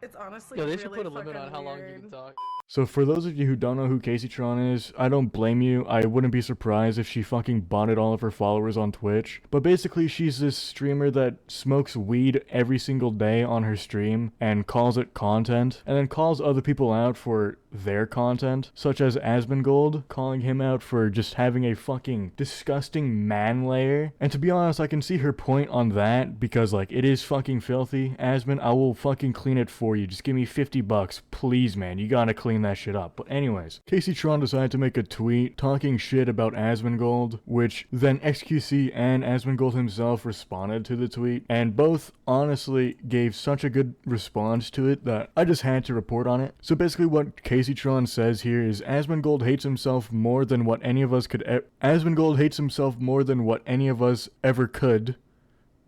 It's honestly Yo, they really should put a limit on how long you weird. can talk. So for those of you who don't know who KaceyTron is, I don't blame you. I wouldn't be surprised if she fucking botted all of her followers on Twitch. But basically, she's this streamer that smokes weed every single day on her stream and calls it content, and then calls other people out for their content, such as Asmongold, calling him out for just having a fucking disgusting man layer. And to be honest, I can see her point on that, because like, it is fucking filthy. Asmon, I will fucking clean it for you. Just give me $50, please, man. You gotta clean that shit up. But anyways, KaceyTron decided to make a tweet talking shit about Asmongold, which then XQC and Asmongold himself responded to the tweet, and both honestly gave such a good response to it that I just had to report on it. So basically what KaceyTron says here is Asmongold hates himself more than what any of us could Asmongold hates himself more than what any of us ever could.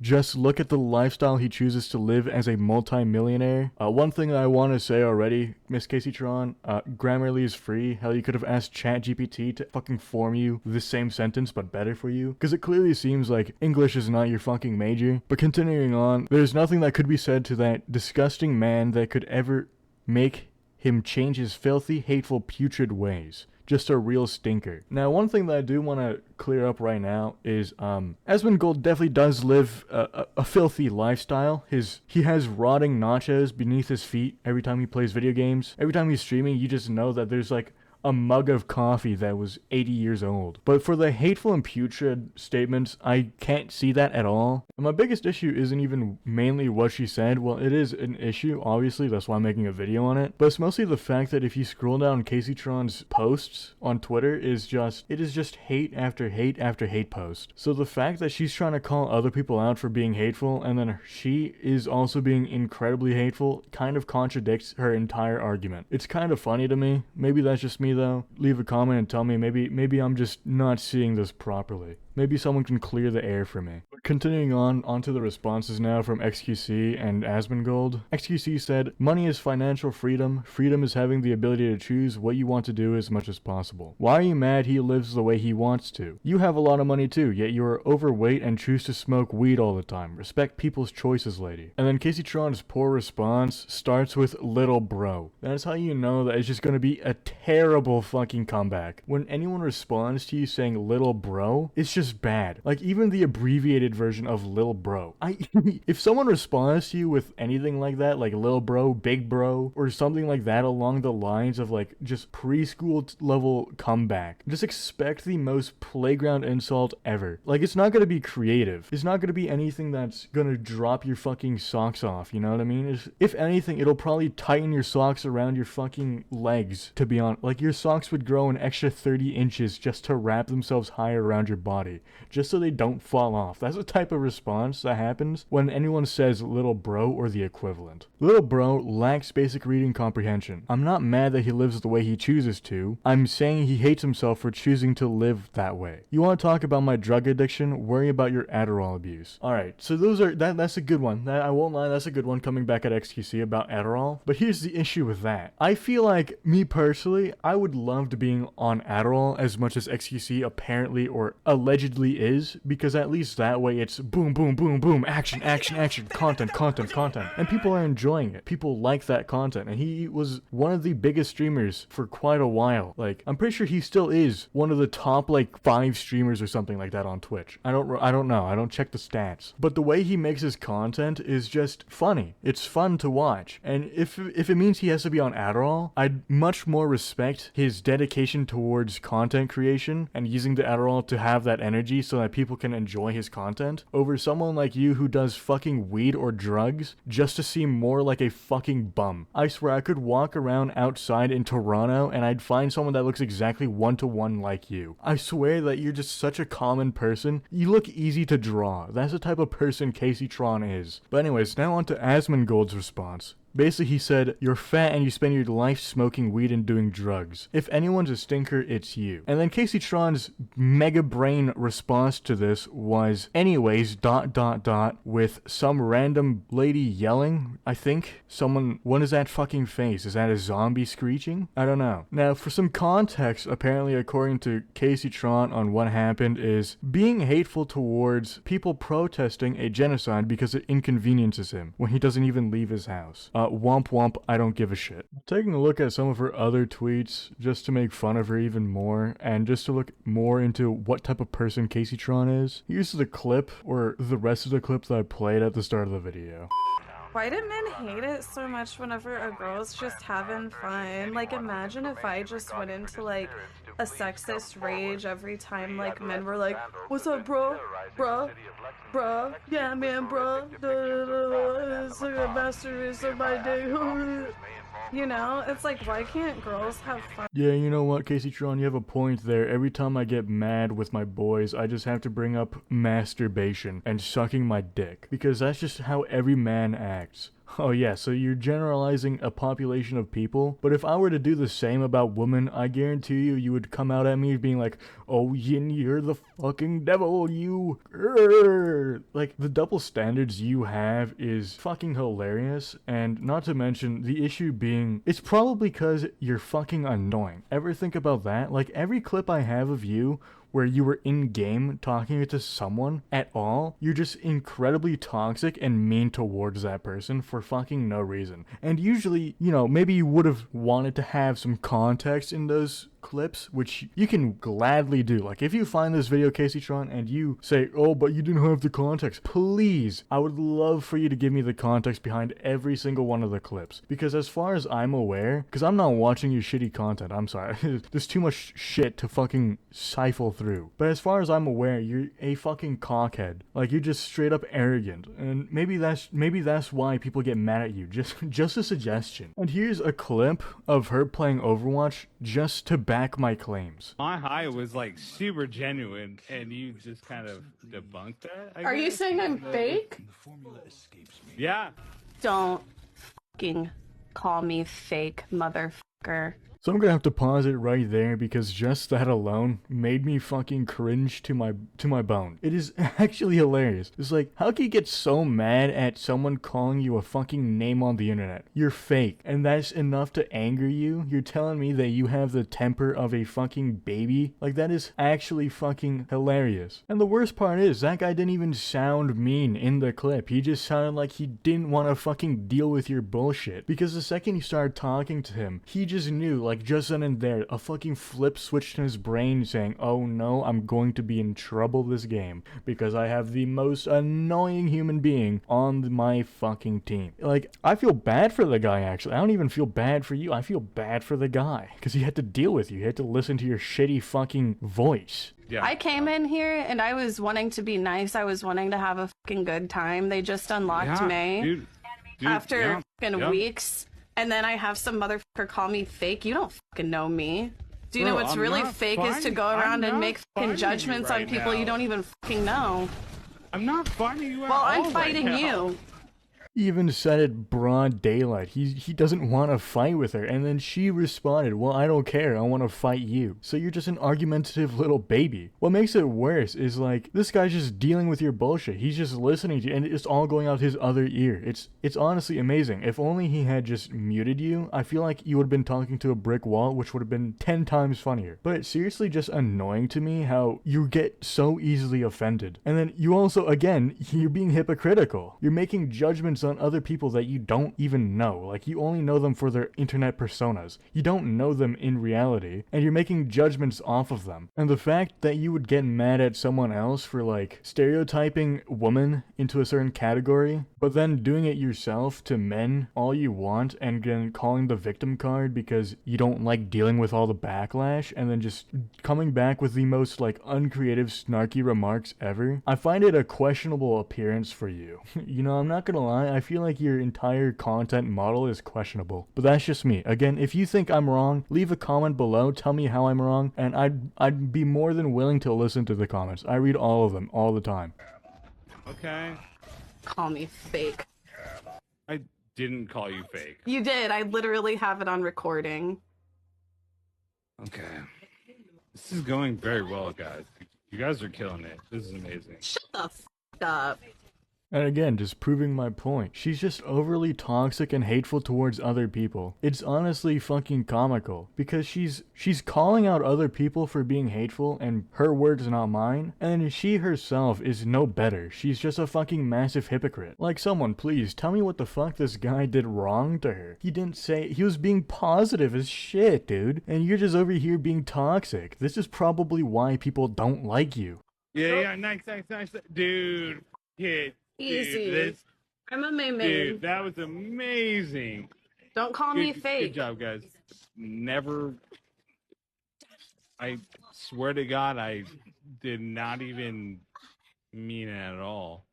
Just look at the lifestyle he chooses to live as a multi-millionaire. One thing I want to say already, Miss KaceyTron, Grammarly is free. Hell, you could have asked ChatGPT to fucking form you the same sentence but better for you. Because it clearly seems like English is not your fucking major. But continuing on, there's nothing that could be said to that disgusting man that could ever make him change his filthy, hateful, putrid ways. Just a real stinker. Now, one thing that I do want to clear up right now is, Asmongold definitely does live a filthy lifestyle. He has rotting nachos beneath his feet every time he plays video games. Every time he's streaming, you just know that there's like a mug of coffee that was 80 years old. But for the hateful and putrid statements, I can't see that at all. And my biggest issue isn't even mainly what she said. Well, it is an issue, obviously, that's why I'm making a video on it. But it's mostly the fact that if you scroll down KaceyTron's posts on Twitter, it is just hate after hate after hate post. So the fact that she's trying to call other people out for being hateful, and then she is also being incredibly hateful, kind of contradicts her entire argument. It's kind of funny to me. Maybe that's just me though. Leave a comment and tell me maybe I'm just not seeing this properly. Maybe someone can clear the air for me. Continuing onto the responses now from XQC and Asmongold. XQC said, money is financial freedom. Freedom is having the ability to choose what you want to do as much as possible. Why are you mad he lives the way he wants to? You have a lot of money too, yet you are overweight and choose to smoke weed all the time. Respect people's choices, lady. And then KaceyTron's poor response starts with little bro. That's how you know that it's just gonna be a terrible fucking comeback. When anyone responds to you saying little bro, it's just bad. Like, even the abbreviated version of lil bro. If someone responds to you with anything like that, like lil bro, big bro, or something like that along the lines of like just preschool level comeback, just expect the most playground insult ever. Like, it's not gonna be creative. It's not gonna be anything that's gonna drop your fucking socks off, you know what I mean? If anything, it'll probably tighten your socks around your fucking legs, to be honest. Like, your socks would grow an extra 30 inches just to wrap themselves higher around your body, just so they don't fall off. That's the type of response that happens when anyone says little bro or the equivalent. Little bro lacks basic reading comprehension. I'm not mad that he lives the way he chooses to. I'm saying he hates himself for choosing to live that way. You want to talk about my drug addiction? Worry about your Adderall abuse. Alright, so that's a good one. I won't lie, that's a good one coming back at XQC about Adderall. But here's the issue with that. I feel like, me personally, I would love to being on Adderall as much as XQC apparently or allegedly is, because at least that way it's boom, boom, boom, boom, action, action, action, content, content, content. And people are enjoying it. People like that content. And he was one of the biggest streamers for quite a while. Like, I'm pretty sure he still is one of the top, like, 5 streamers or something like that on Twitch. I don't know. I don't check the stats. But the way he makes his content is just funny. It's fun to watch. And if it means he has to be on Adderall, I'd much more respect his dedication towards content creation and using the Adderall to have that energy so that people can enjoy his content over someone like you who does fucking weed or drugs just to seem more like a fucking bum. I swear I could walk around outside in Toronto and I'd find someone that looks exactly one-to-one like you. I swear that you're just such a common person. You look easy to draw. That's the type of person KaceyTron is. But anyways, now on to Asmongold's response. Basically, he said, you're fat and you spend your life smoking weed and doing drugs. If anyone's a stinker, it's you. And then KaceyTron's mega brain response to this was, anyways, ... with some random lady yelling, I think. Someone, what is that fucking face? Is that a zombie screeching? I don't know. Now, for some context, apparently according to KaceyTron on what happened is being hateful towards people protesting a genocide because it inconveniences him when he doesn't even leave his house. womp womp, I don't give a shit. Taking a look at some of her other tweets just to make fun of her even more and just to look more into what type of person KaceyTron is. Here's the clip, or the rest of the clip that I played at the start of the video. Why do men hate it so much whenever a girl's just having fun? Like, imagine if I just went into, like, a sexist rage every time, like, men were like, what's up, bro? Bruh? Bruh? Yeah, man, bruh? It's like a masturbation on my day. You know? It's like, why can't girls have fun? Yeah, you know what, KaceyTron, you have a point there. Every time I get mad with my boys, I just have to bring up masturbation and sucking my dick. Because that's just how every man acts. Oh yeah, so you're generalizing a population of people, but if I were to do the same about women, I guarantee you would come out at me being like, oh Yin, you're the fucking devil, you like, the double standards you have is fucking hilarious, and not to mention, the issue being, it's probably because you're fucking annoying. Ever think about that? Like, every clip I have of you where you were in-game talking to someone at all, you're just incredibly toxic and mean towards that person for fucking no reason. And usually, you know, maybe you would have wanted to have some context in those clips, which you can gladly do. Like, if you find this video, KaceyTron, and you say, oh, but you didn't have the context, please, I would love for you to give me the context behind every single one of the clips. Because as far as I'm aware, because I'm not watching your shitty content, I'm sorry, there's too much shit to fucking siphon through. But as far as I'm aware, you're a fucking cockhead. Like, you're just straight up arrogant. And maybe that's why people get mad at you. Just a suggestion. And here's a clip of her playing Overwatch just to back my claims. My high was like super genuine, and you just kind of debunked that. Are you saying I'm fake? Yeah. Don't fucking call me fake, motherfucker. So I'm gonna have to pause it right there because just that alone made me fucking cringe to my bone. It is actually hilarious. It's like, how can you get so mad at someone calling you a fucking name on the internet? You're fake, and that's enough to anger you? You're telling me that you have the temper of a fucking baby? Like, that is actually fucking hilarious. And the worst part is, that guy didn't even sound mean in the clip. He just sounded like he didn't want to fucking deal with your bullshit. Because the second you started talking to him, he just knew, like, just then and there, a fucking flip switched in his brain saying, oh no, I'm going to be in trouble this game because I have the most annoying human being on my fucking team. Like, I feel bad for the guy, actually. I don't even feel bad for you. I feel bad for the guy because he had to deal with you. He had to listen to your shitty fucking voice. Yeah. I came in here and I was wanting to be nice. I was wanting to have a fucking good time. They just unlocked me dude, after fucking weeks. And then I have some motherfucker call me fake. You don't fucking know me. Do you know what's really fake is to go around and make fucking judgments on people you don't even fucking know. I'm not fighting you at all. Well, I'm fighting you. He even said it broad daylight. He doesn't want to fight with her. And then she responded, well, I don't care. I want to fight you. So you're just an argumentative little baby. What makes it worse is, like, this guy's just dealing with your bullshit. He's just listening to you, and it's all going out his other ear. It's honestly amazing. If only he had just muted you, I feel like you would have been talking to a brick wall, which would have been 10 times funnier. But it's seriously just annoying to me how you get so easily offended. And then you also, again, you're being hypocritical. You're making judgments on other people that you don't even know. Like, you only know them for their internet personas. You don't know them in reality, and you're making judgments off of them. And the fact that you would get mad at someone else for, like, stereotyping women into a certain category, but then doing it yourself to men all you want, and then calling the victim card because you don't like dealing with all the backlash, and then just coming back with the most, like, uncreative, snarky remarks ever. I find it a questionable appearance for you. You know, I'm not gonna lie, I feel like your entire content model is questionable. But that's just me. Again, if you think I'm wrong, leave a comment below, tell me how I'm wrong, and I'd be more than willing to listen to the comments. I read all of them, all the time. Okay. Call me fake. I didn't call you fake. You did. I literally have it on recording. Okay. This is going very well, guys. You guys are killing it. This is amazing. Shut the f*** up. And again, just proving my point. She's just overly toxic and hateful towards other people. It's honestly fucking comical because she's calling out other people for being hateful, and her words, not mine, and then she herself is no better. She's just a fucking massive hypocrite. Like, someone please tell me what the fuck this guy did wrong to her. He didn't say, he was being positive as shit, dude, and you're just over here being toxic. This is probably why people don't like you. Yeah, nice, dude. Kid, Easy. Dude, I'm a main. Dude, that was amazing. Don't call me fake. Good job, guys. Never. I swear to God, I did not even mean it at all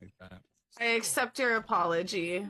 like that. I accept your apology.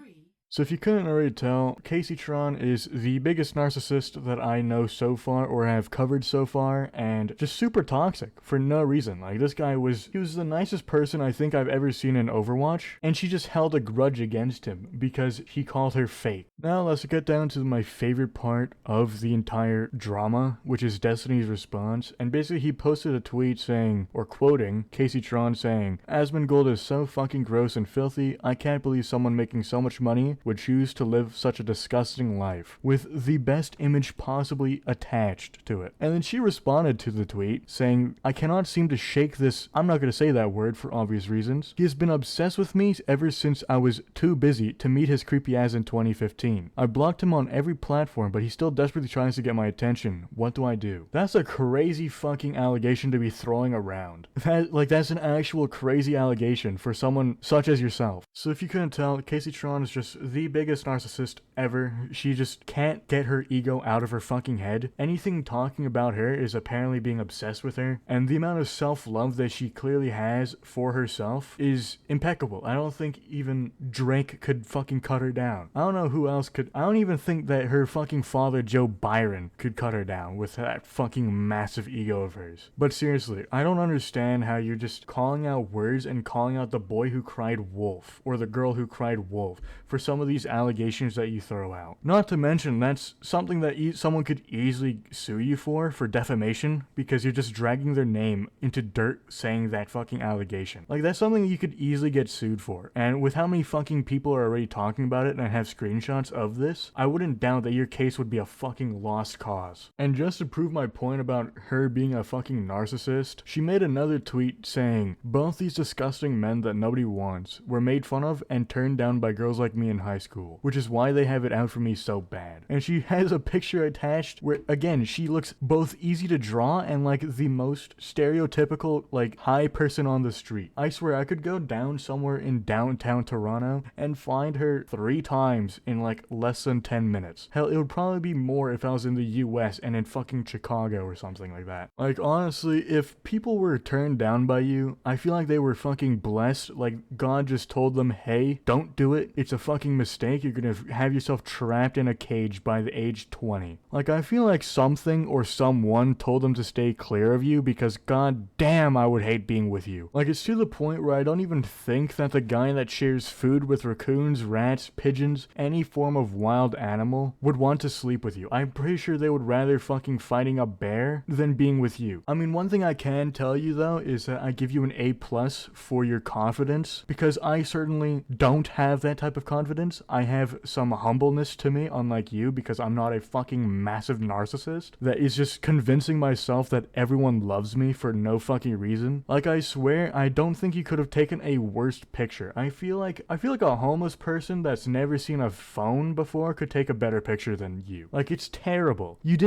So if you couldn't already tell, KaceyTron is the biggest narcissist that I know so far or have covered so far, and just super toxic for no reason. Like, this guy was the nicest person I think I've ever seen in Overwatch, and she just held a grudge against him because he called her fake. Now let's get down to my favorite part of the entire drama, which is Destiny's response, and basically he posted a tweet saying, or quoting, KaceyTron saying, "Asmongold is so fucking gross and filthy, I can't believe someone making so much money would choose to live such a disgusting life, with the best image possibly attached to it." And then she responded to the tweet saying, "I cannot seem to shake this," I'm not going to say that word for obvious reasons. "He has been obsessed with me ever since I was too busy to meet his creepy ass in 2015. I blocked him on every platform, but he still desperately tries to get my attention. What do I do?" That's a crazy fucking allegation to be throwing around. That's an actual crazy allegation for someone such as yourself. So if you couldn't tell, KaceyTron is just the biggest narcissist ever. She just can't get her ego out of her fucking head. Anything talking about her is apparently being obsessed with her, and the amount of self-love that she clearly has for herself is impeccable. I don't think even Drake could fucking cut her down. I don't know who else could. I don't even think that her fucking father, Joe Byron, could cut her down with that fucking massive ego of hers. But seriously, I don't understand how you're just calling out words and calling out the boy who cried wolf, or the girl who cried wolf, for some of these allegations that you throw out. Not to mention, that's something that someone could easily sue you for defamation, because you're just dragging their name into dirt saying that fucking allegation. Like, that's something you could easily get sued for. And with how many fucking people are already talking about it and have screenshots of this, I wouldn't doubt that your case would be a fucking lost cause. And just to prove my point about her being a fucking narcissist, she made another tweet saying, "Both these disgusting men that nobody wants were made fun of and turned down by girls like me in high school, which is why they have it out for me so bad." And she has a picture attached where, again, she looks both easy to draw and like the most stereotypical, like, high person on the street. I swear I could go down somewhere in downtown Toronto and find her 3 times in like less than 10 minutes. Hell, it would probably be more if I was in the US and in fucking Chicago or something like that. Like, honestly, if people were turned down by you, I feel like they were fucking blessed. Like, God just told them, "Hey, don't do it. It's a fucking mistake. You're gonna have yourself trapped in a cage by the age 20. Like, I feel like something or someone told them to stay clear of you, because god damn, I would hate being with you. Like, it's to the point where I don't even think that the guy that shares food with raccoons, rats, pigeons, any form of wild animal would want to sleep with you. I'm pretty sure they would rather fucking fighting a bear than being with you. I mean, one thing I can tell you though is that I give you an A+ for your confidence, because I certainly don't have that type of confidence. I have some humbleness to me, unlike you, because I'm not a fucking massive narcissist that is just convincing myself that everyone loves me for no fucking reason. Like, I swear, I don't think you could have taken a worse picture. I feel like a homeless person that's never seen a phone before could take a better picture than you. Like, it's terrible. You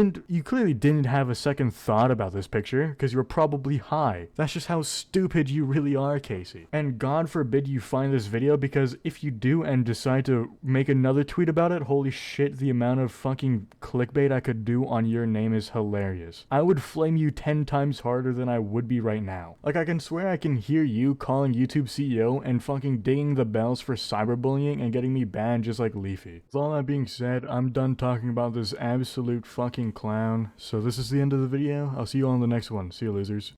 clearly didn't have a second thought about this picture, because you were probably high. That's just how stupid you really are, Casey. And God forbid you find this video, because if you do and decide to make another tweet about it, holy shit, the amount of fucking clickbait I could do on your name is hilarious. I would flame you 10 times harder than I would be right now. Like, I can swear I can hear you calling YouTube CEO and fucking dinging the bells for cyberbullying and getting me banned just like Leafy. With all that being said, I'm done talking about this absolute fucking clown. So this is the end of the video. I'll see you all in the next one. See you, losers.